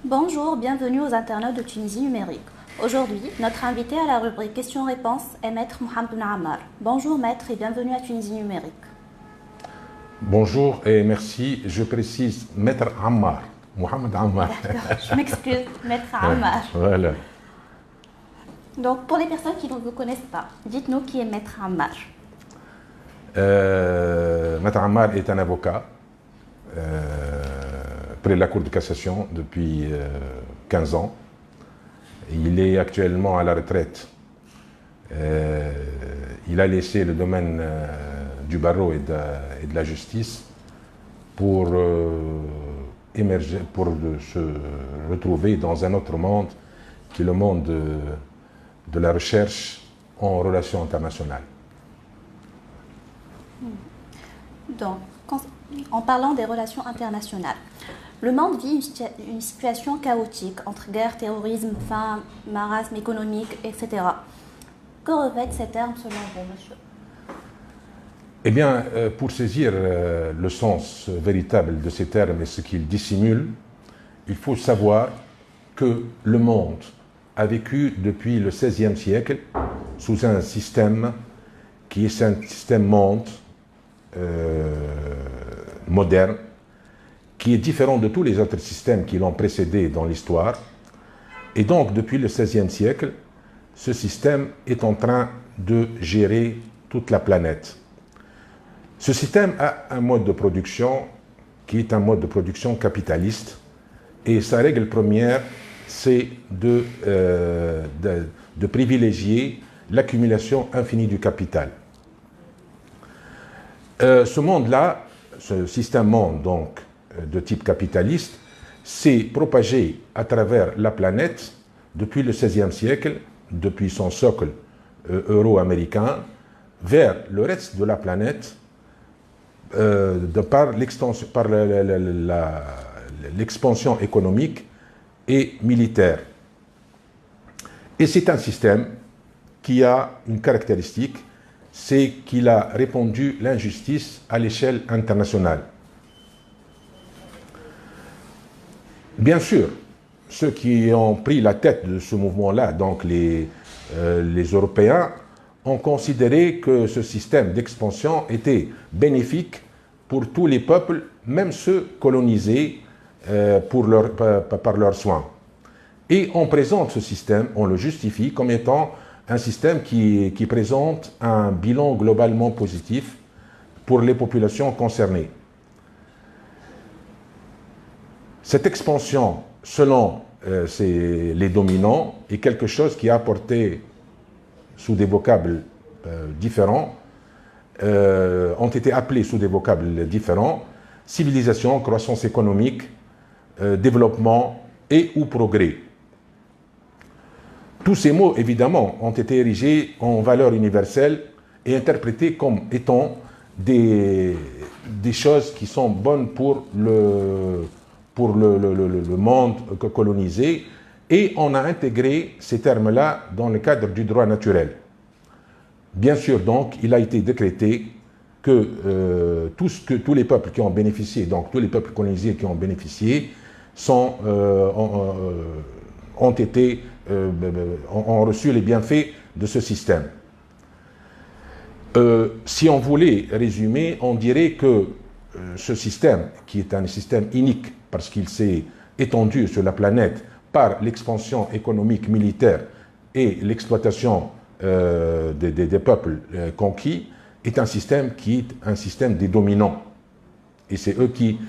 Bonjour, bienvenue aux internautes de Tunisie numérique. Aujourd'hui, notre invité à la rubrique questions-réponses est Maître Mohamed Ammar. Bonjour Maître et bienvenue à Tunisie numérique. Bonjour et merci. Je précise Maître Ammar, Mohamed Ammar. D'accord, je m'excuse, Maître Ammar. Voilà. Donc, pour les personnes qui ne vous connaissent pas, dites-nous qui est Maître Ammar. Maître Ammar est un avocat près de la Cour de cassation depuis 15 ans. Il est actuellement à la retraite. Il a laissé le domaine du barreau et de la justice pour émerger, pour se retrouver dans un autre monde qui est le monde de la recherche en relations internationales. Donc, en parlant des relations internationales, le monde vit une situation chaotique entre guerre, terrorisme, faim, marasme économique, etc. Que revêtent ces termes selon vous, monsieur? Eh bien, pour saisir le sens véritable de ces termes et ce qu'ils dissimulent, il faut savoir que le monde a vécu depuis le XVIe siècle sous un système qui est un système monde moderne, qui est différent de tous les autres systèmes qui l'ont précédé dans l'histoire. Et donc, depuis le XVIe siècle, ce système est en train de gérer toute la planète. Ce système a un mode de production qui est un mode de production capitaliste, et sa règle première, c'est de privilégier l'accumulation infinie du capital. Ce monde-là, ce système monde donc de type capitaliste, s'est propagé à travers la planète depuis le XVIe siècle, depuis son socle euro-américain, vers le reste de la planète, par l'expansion économique et militaire. Et c'est un système qui a une caractéristique, c'est qu'il a répandu l'injustice à l'échelle internationale. Bien sûr, ceux qui ont pris la tête de ce mouvement-là, donc les Européens, ont considéré que ce système d'expansion était bénéfique pour tous les peuples, même ceux colonisés par leurs soins. Et on présente ce système, on le justifie comme étant un système qui présente un bilan globalement positif pour les populations concernées. Cette expansion, selon les dominants, est quelque chose qui a apporté, sous des vocables différents, ont été appelés sous des vocables différents, civilisation, croissance économique, développement et ou progrès. Tous ces mots, évidemment, ont été érigés en valeurs universelles et interprétés comme étant des choses qui sont bonnes pour le monde colonisé, et on a intégré ces termes-là dans le cadre du droit naturel. Bien sûr, donc, il a été décrété que tous les peuples qui ont bénéficié, donc tous les peuples colonisés qui ont bénéficié, ont reçu les bienfaits de ce système. Si on voulait résumer, on dirait que ce système, qui est un système unique parce qu'il s'est étendu sur la planète par l'expansion économique, militaire et l'exploitation des peuples conquis, est un système qui est un système des dominants. Et c'est eux qui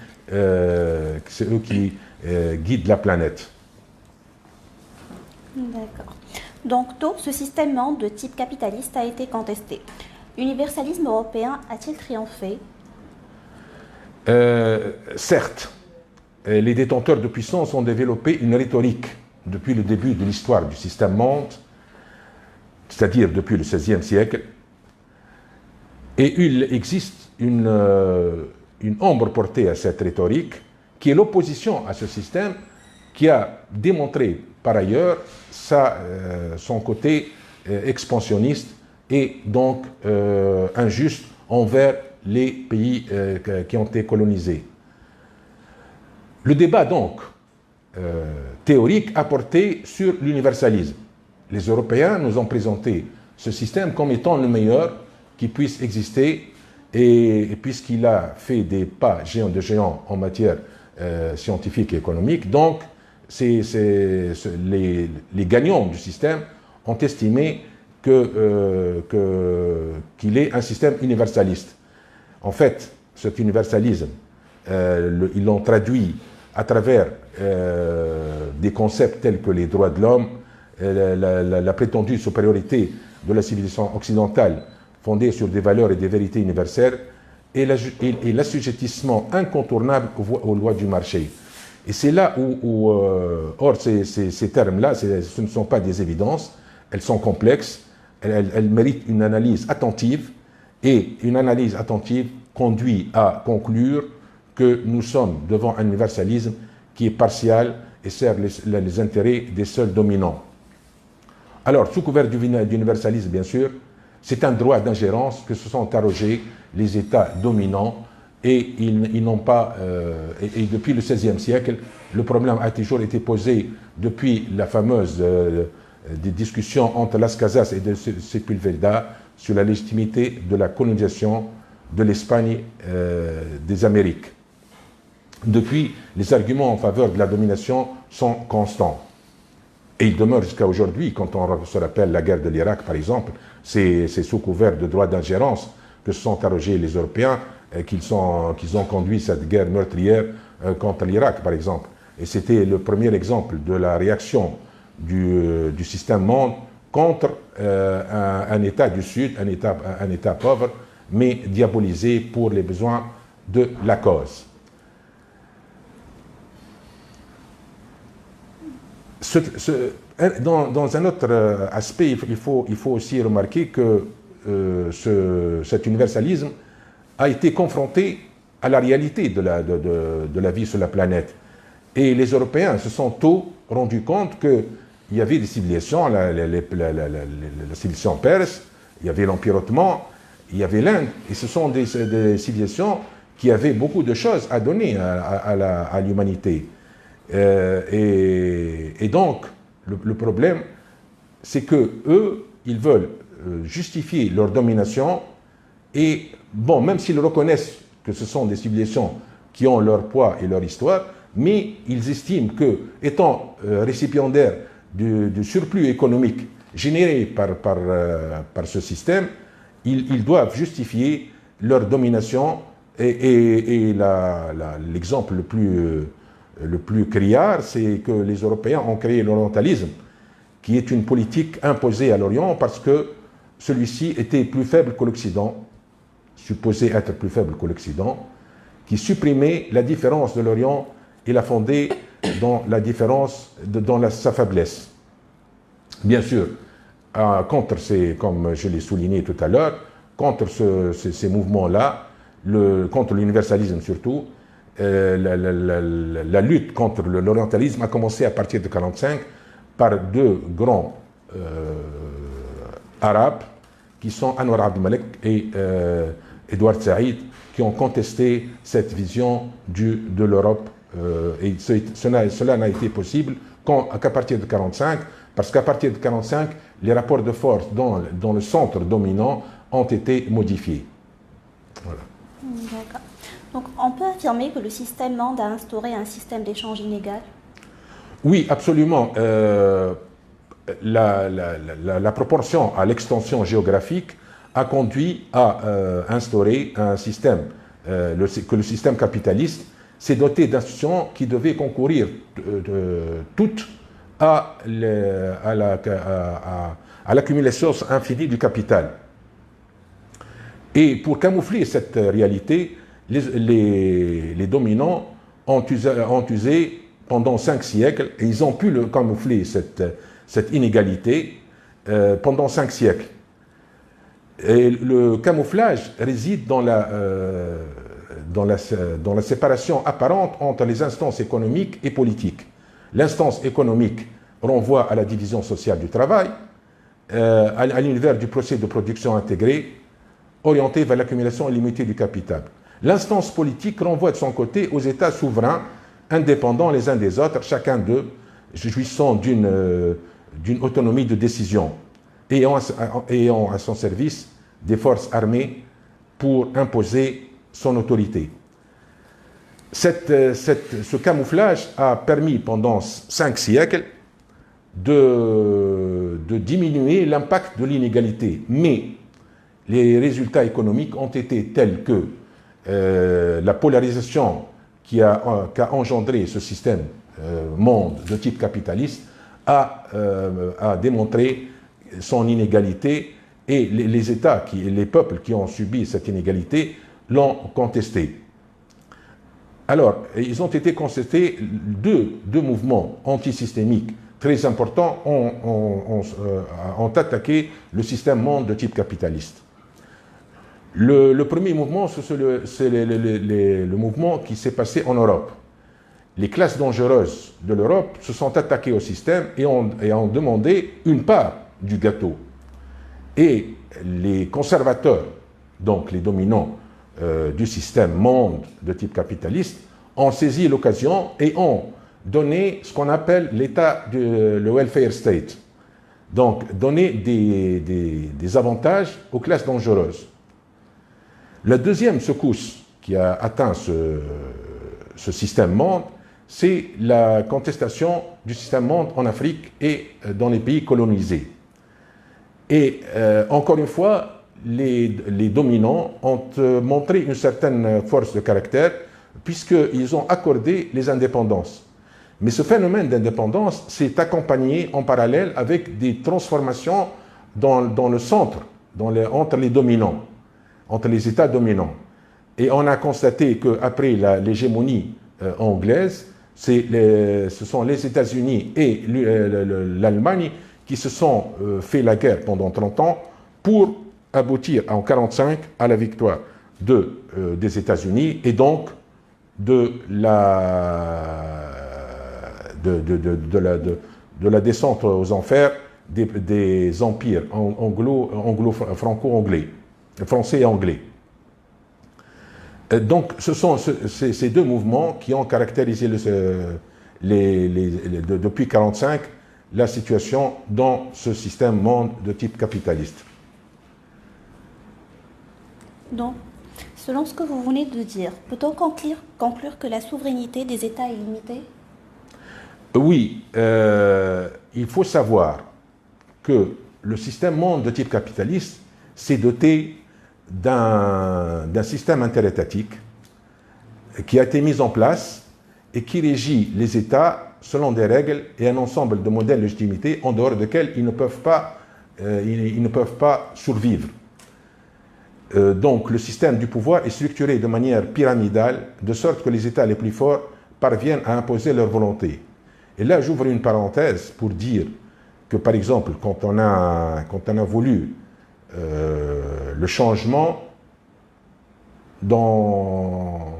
guident la planète. D'accord. Donc, tôt, ce système monde de type capitaliste a été contesté. L'universalisme européen a-t-il triomphé? Certes, les détenteurs de puissance ont développé une rhétorique depuis le début de l'histoire du système monde, c'est-à-dire depuis le XVIe siècle, et il existe une ombre portée à cette rhétorique, qui est l'opposition à ce système, qui a démontré par ailleurs son côté expansionniste et donc injuste envers les pays qui ont été colonisés. Le débat donc théorique à porter sur l'universalisme. Les Européens nous ont présenté ce système comme étant le meilleur qui puisse exister, et puisqu'il a fait des pas géants de géants en matière scientifique et économique, donc les gagnants du système ont estimé qu'il est un système universaliste. En fait, cet universalisme, ils l'ont traduit à travers des concepts tels que les droits de l'homme, la prétendue supériorité de la civilisation occidentale fondée sur des valeurs et des vérités universelles, et l'assujettissement incontournable aux lois du marché. Et c'est là où or, ces termes-là, ce ne sont pas des évidences, elles sont complexes, elles méritent une analyse attentive, et une analyse attentive conduit à conclure que nous sommes devant un universalisme qui est partial et sert les intérêts des seuls dominants. Alors, sous couvert d'universalisme, bien sûr, c'est un droit d'ingérence que se sont arrogés les États dominants, et ils n'ont pas. Et depuis le XVIe siècle, le problème a toujours été posé depuis la fameuse des discussions entre Las Casas et de Sepúlveda sur la légitimité de la colonisation de l'Espagne des Amériques. Depuis, les arguments en faveur de la domination sont constants. Et ils demeurent jusqu'à aujourd'hui. Quand on se rappelle la guerre de l'Irak, par exemple, c'est sous couvert de droit d'ingérence que se sont arrogés les Européens, qu'ils ont conduit cette guerre meurtrière contre l'Irak, par exemple. Et c'était le premier exemple de la réaction du système monde contre un État du Sud, un État pauvre, mais diabolisé pour les besoins de la cause. Dans un autre aspect, il faut aussi remarquer que cet universalisme a été confronté à la réalité de la vie sur la planète. Et les Européens se sont tôt rendus compte qu'il y avait des civilisations, la civilisation perse, il y avait l'Empire ottoman, il y avait l'Inde, et ce sont des civilisations qui avaient beaucoup de choses à donner à l'humanité. Et donc, le problème, c'est que eux, ils veulent justifier leur domination, et bon, même s'ils reconnaissent que ce sont des civilisations qui ont leur poids et leur histoire, mais ils estiment que, étant récipiendaires du surplus économique généré par ce système, ils doivent justifier leur domination, et l'exemple le plus criard, c'est que les Européens ont créé l'orientalisme, qui est une politique imposée à l'Orient parce que celui-ci était plus faible que l'Occident, supposé être plus faible que l'Occident, qui supprimait la différence de l'Orient et la fondait dans la différence, dans sa faiblesse. Bien sûr, comme je l'ai souligné tout à l'heure, contre ces mouvements-là, contre l'universalisme surtout, la lutte contre l'orientalisme a commencé à partir de 1945 par deux grands arabes qui sont Anwar Abd al-Malik et Edouard Saïd, qui ont contesté cette vision de l'Europe. Et cela n'a été possible qu'à partir de 1945, parce qu'à partir de 1945, les rapports de force dans le centre dominant ont été modifiés. Voilà. D'accord. Donc, on peut affirmer que le système monde a instauré un système d'échange inégal? Oui, absolument. La proportion à l'extension géographique a conduit à instaurer un système, que le système capitaliste s'est doté d'institutions qui devaient concourir toutes à l'accumulation infinie du capital. Et pour camoufler cette réalité, les dominants ont usé pendant 5 siècles, et ils ont pu camoufler cette inégalité pendant 5 siècles. Et le camouflage réside dans la séparation apparente entre les instances économiques et politiques. L'instance économique renvoie à la division sociale du travail, à l'univers du procès de production intégré, orienté vers l'accumulation illimitée du capital. L'instance politique renvoie de son côté aux États souverains indépendants les uns des autres, chacun d'eux jouissant d'une autonomie de décision, ayant à son service des forces armées pour imposer son autorité. Ce camouflage a permis pendant 5 siècles de diminuer l'impact de l'inégalité, mais les résultats économiques ont été tels que la polarisation qu'a engendré ce système monde de type capitaliste a démontré son inégalité, et les États, les peuples qui ont subi cette inégalité l'ont contesté. Alors, ils ont été contestés, deux mouvements antisystémiques très importants ont attaqué le système monde de type capitaliste. Le premier mouvement, c'est le mouvement qui s'est passé en Europe. Les classes dangereuses de l'Europe se sont attaquées au système et ont demandé une part du gâteau. Et les conservateurs, donc les dominants du système monde de type capitaliste, ont saisi l'occasion et ont donné ce qu'on appelle l'État, le welfare state. Donc, donner des avantages aux classes dangereuses. La deuxième secousse qui a atteint ce système monde, c'est la contestation du système monde en Afrique et dans les pays colonisés. Et encore une fois, les dominants ont montré une certaine force de caractère puisqu'ils ont accordé les indépendances. Mais ce phénomène d'indépendance s'est accompagné en parallèle avec des transformations dans le centre, entre les dominants, entre les États dominants. Et on a constaté qu'après l'hégémonie anglaise, ce sont les États-Unis et l'Allemagne qui se sont fait la guerre pendant 30 ans pour aboutir en 1945 à la victoire des États-Unis et donc de la descente aux enfers des empires franco-anglais, français et anglais. Donc, ce sont ces deux mouvements qui ont caractérisé depuis 1945 la situation dans ce système monde de type capitaliste. Donc, selon ce que vous venez de dire, peut-on conclure que la souveraineté des États est limitée? Oui, il faut savoir que le système monde de type capitaliste s'est doté d'un système interétatique qui a été mis en place et qui régit les États selon des règles et un ensemble de modèles de légitimité en dehors desquels ils ne peuvent pas survivre. Donc le système du pouvoir est structuré de manière pyramidale, de sorte que les États les plus forts parviennent à imposer leur volonté. Et là, j'ouvre une parenthèse pour dire que, par exemple, quand on a voulu le changement dans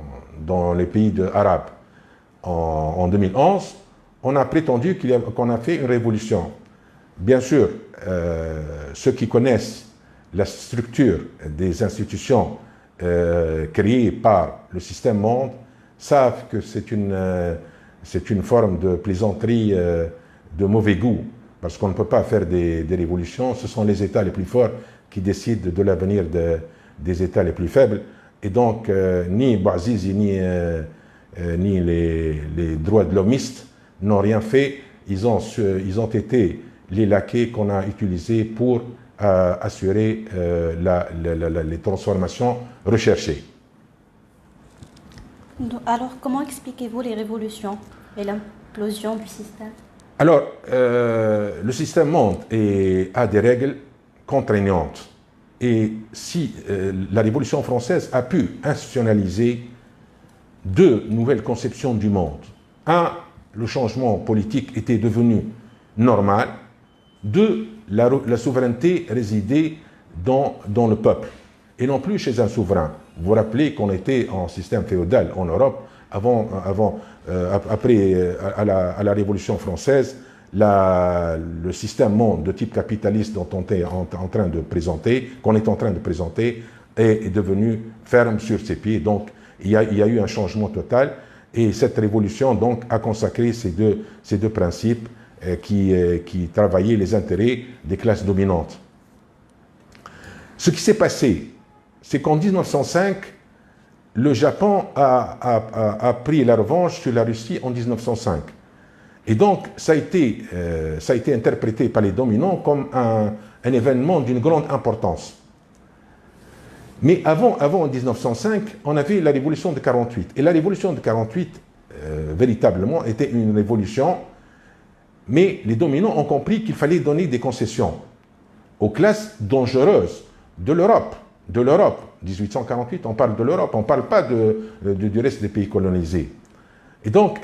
les pays arabes en 2011, on a prétendu qu'on a fait une révolution. Bien sûr, ceux qui connaissent la structure des institutions créées par le système monde savent que c'est une forme de plaisanterie de mauvais goût, parce qu'on ne peut pas faire des révolutions. Ce sont les États les plus forts qui décident de l'avenir des États les plus faibles. Et donc, ni Bouazizi, ni les droits de l'hommistes n'ont rien fait. Ils ont été les laquais qu'on a utilisés pour assurer les transformations recherchées. Alors, comment expliquez-vous les révolutions et l'implosion du système? Alors, le système monde a des règles contraignantes. Et si la Révolution française a pu institutionnaliser deux nouvelles conceptions du monde. Un, le changement politique était devenu normal. Deux, la souveraineté résidait dans le peuple et non plus chez un souverain. Vous vous rappelez qu'on était en système féodal en Europe après à la Révolution française. Le système monde de type capitaliste qu'on est en train de présenter est devenu ferme sur ses pieds. Donc il y a eu un changement total Et cette révolution donc a consacré ces deux principes qui travaillaient les intérêts des classes dominantes. Ce qui s'est passé, c'est qu'en 1905, le Japon a pris la revanche sur la Russie en 1905. Et donc, ça a été interprété par les dominants comme un événement d'une grande importance. Mais avant 1905, on avait la révolution de 1948. Et la révolution de 1948, véritablement, était une révolution, mais les dominants ont compris qu'il fallait donner des concessions aux classes dangereuses de l'Europe. De l'Europe. 1848, on parle de l'Europe, on ne parle pas du reste des pays colonisés. Et donc,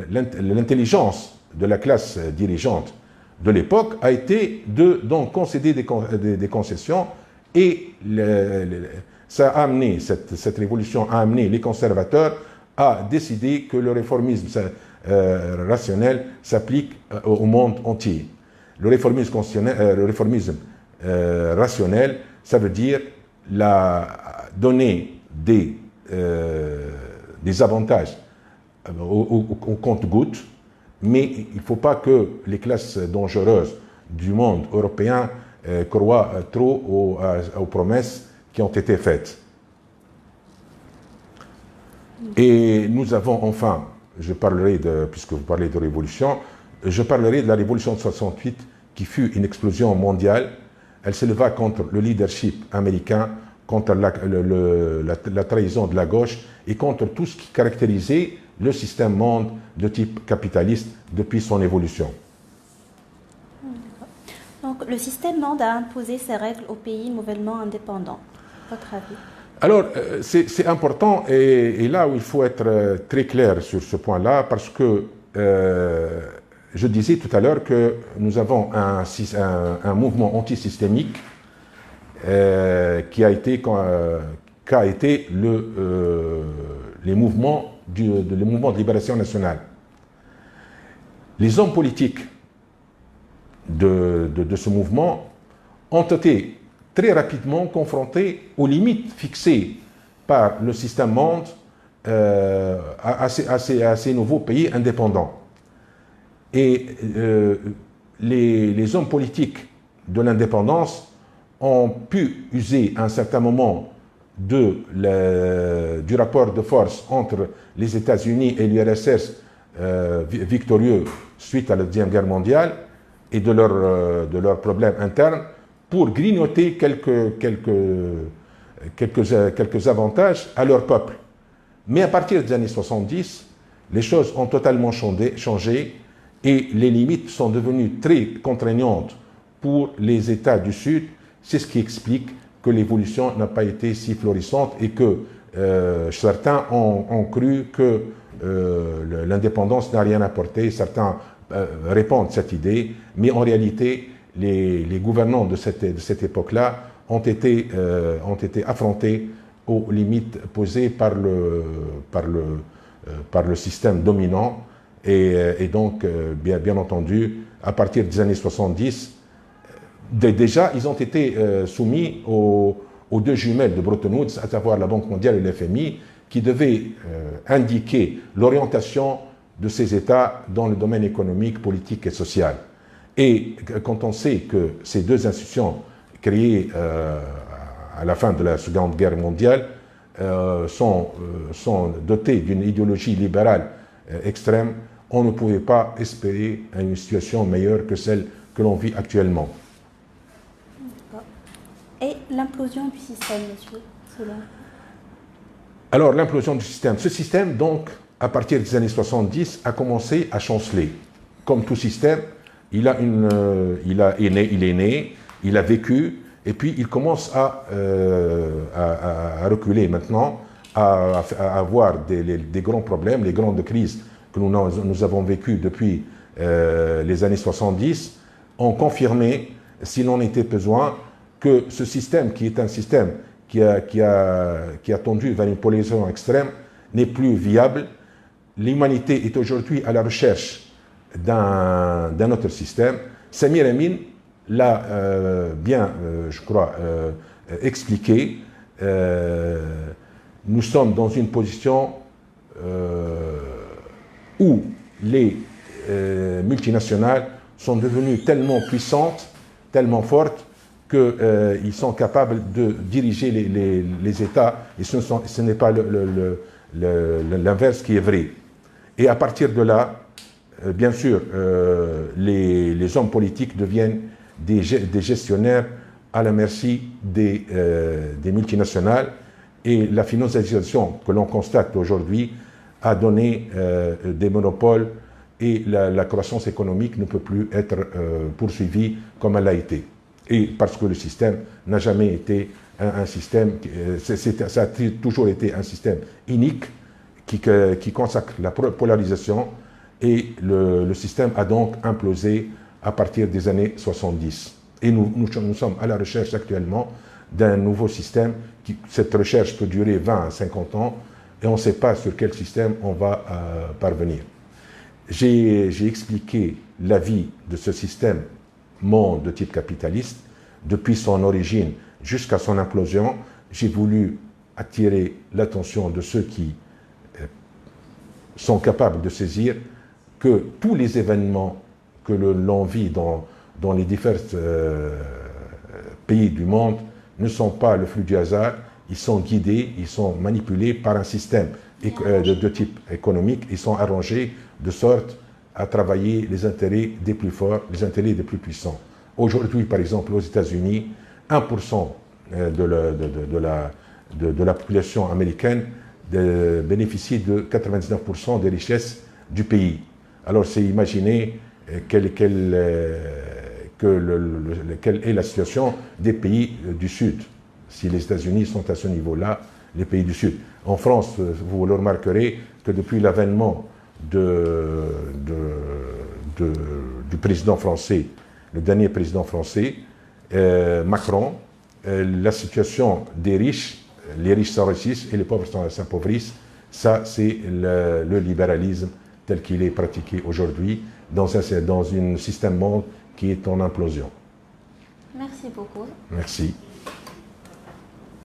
l'intelligence de la classe dirigeante de l'époque a été de donc concéder des concessions, et ça a amené, cette révolution a amené les conservateurs à décider que le réformisme rationnel s'applique au monde entier. Le réformisme rationnel, ça veut dire donner des avantages au compte-gouttes, mais il ne faut pas que les classes dangereuses du monde européen croient trop aux promesses qui ont été faites. Et nous avons enfin, puisque vous parlez de révolution, je parlerai de la révolution de 68 qui fut une explosion mondiale. Elle s'éleva contre le leadership américain, contre la trahison de la gauche et contre tout ce qui caractérisait le système monde de type capitaliste depuis son évolution. Donc, le système monde a imposé ses règles aux pays nouvellement indépendants. Votre avis? Alors, c'est important, et là où il faut être très clair sur ce point-là, parce que je disais tout à l'heure que nous avons un mouvement antisystémique qui a été les mouvements de libération nationale. Les hommes politiques de ce mouvement ont été très rapidement confrontés aux limites fixées par le système monde à ces nouveaux pays indépendants. Et les hommes politiques de l'indépendance ont pu user à un certain moment du rapport de force entre les États-Unis et l'URSS victorieux suite à la Deuxième Guerre mondiale et de leurs problèmes internes pour grignoter quelques avantages à leur peuple. Mais à partir des années 70, les choses ont totalement changé et les limites sont devenues très contraignantes pour les États du Sud. C'est ce qui explique que l'évolution n'a pas été si florissante et que certains ont cru que l'indépendance n'a rien apporté. Certains répandent cette idée, mais en réalité, les gouvernants de cette époque-là ont été affrontés aux limites posées par le système dominant. Et donc, bien entendu, à partir des années 70, déjà, ils ont été soumis aux deux jumelles de Bretton Woods, à savoir la Banque mondiale et le FMI, qui devaient indiquer l'orientation de ces États dans le domaine économique, politique et social. Et quand on sait que ces deux institutions créées à la fin de la Seconde Guerre mondiale sont dotées d'une idéologie libérale extrême, on ne pouvait pas espérer une situation meilleure que celle que l'on vit actuellement. Et l'implosion du système, monsieur, selon vous? Alors, l'implosion du système. Ce système, donc, à partir des années 70, a commencé à chanceler. Comme tout système, il est né, il a vécu, et puis il commence à reculer maintenant, à avoir des grands problèmes, les grandes crises que nous avons vécues depuis les années 70, ont confirmé, s'il en était besoin, que ce système, qui est un système qui a tendu vers une polarisation extrême, n'est plus viable. L'humanité est aujourd'hui à la recherche d'un autre système. Samir Amin l'a bien, je crois, expliqué. Nous sommes dans une position où les multinationales sont devenues tellement puissantes, tellement fortes, qu'ils sont capables de diriger les États, et ce n'est pas l'inverse qui est vrai. Et à partir de là, bien sûr, les hommes politiques deviennent des gestionnaires à la merci des multinationales, et la financiarisation que l'on constate aujourd'hui a donné des monopoles, et la croissance économique ne peut plus être poursuivie comme elle a été. Et parce que le système n'a jamais été un système, ça a toujours été un système unique qui consacre la polarisation, et le système a donc implosé à partir des années 70. Et nous sommes à la recherche actuellement d'un nouveau système. Cette recherche peut durer 20 à 50 ans, et on ne sait pas sur quel système on va parvenir. J'ai expliqué la vie de ce système monde de type capitaliste, depuis son origine jusqu'à son implosion. J'ai voulu attirer l'attention de ceux qui sont capables de saisir que tous les événements que l'on vit dans les divers pays du monde ne sont pas le fruit du hasard, ils sont guidés, ils sont manipulés par un système de type économique, ils sont arrangés de sorte à travailler les intérêts des plus forts, les intérêts des plus puissants. Aujourd'hui, par exemple, aux États-Unis, 1% de la population américaine bénéficie de 99% des richesses du pays. Alors, c'est imaginer quelle est la situation des pays du Sud. Si les États-Unis sont à ce niveau-là, les pays du Sud. En France, vous le remarquerez que depuis l'avènement du président français, le dernier président français, Macron, la situation des riches, les riches s'enrichissent et les pauvres s'appauvrissent. Ça, c'est le libéralisme tel qu'il est pratiqué aujourd'hui dans un système monde qui est en implosion. Merci beaucoup. Merci.